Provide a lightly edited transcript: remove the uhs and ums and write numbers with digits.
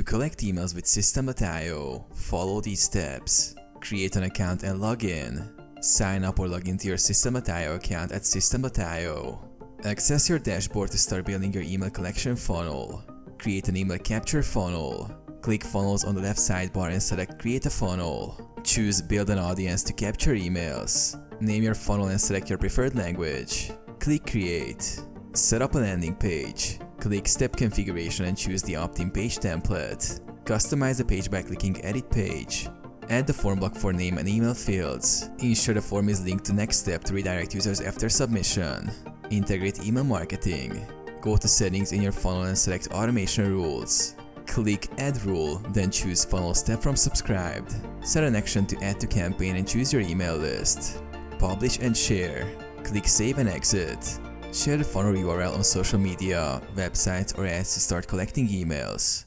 To collect emails with System.io, follow these steps. Create an account and log in. Sign up or log into your System.io account at System.io. Access your dashboard to start building your email collection funnel. Create an email capture funnel. Click Funnels on the left sidebar and select Create a Funnel. Choose Build an Audience to capture emails. Name your funnel and select your preferred language. Click Create. Set up a landing page. Click Step Configuration and choose the opt-in page template. Customize the page by clicking Edit Page. Add the form block for name and email fields. Ensure the form is linked to Next Step to redirect users after submission. Integrate email marketing. Go to Settings in your funnel and select Automation Rules. Click Add Rule, then choose Funnel Step from Subscribed. Set an action to add to campaign and choose your email list. Publish and share. Click Save and Exit. Share the funnel URL on social media, websites, or ads to start collecting emails.